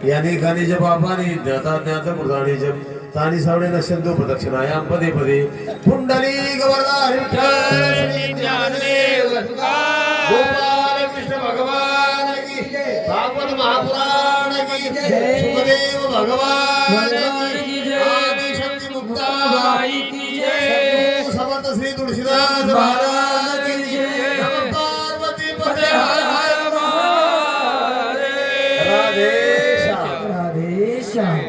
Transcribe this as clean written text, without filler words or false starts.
यानी खानी जब आपानी ज्ञाता ज्ञाता मृदानी जब तानी सावडे नशंदो प्रदक्षिणायां पदे पदे कुंडली गवर्धन विठ्ठल श्री ज्ञानदेव गोपाल कृष्ण भगवान की भागवत महापुराण की सुखदेव भगवान की आदि शक्ति मुक्ता बाई की जय समर्थ श्री तुलसीदास महाराज की जय नमः पार्वती पते हर हर महादेव राधे श्याम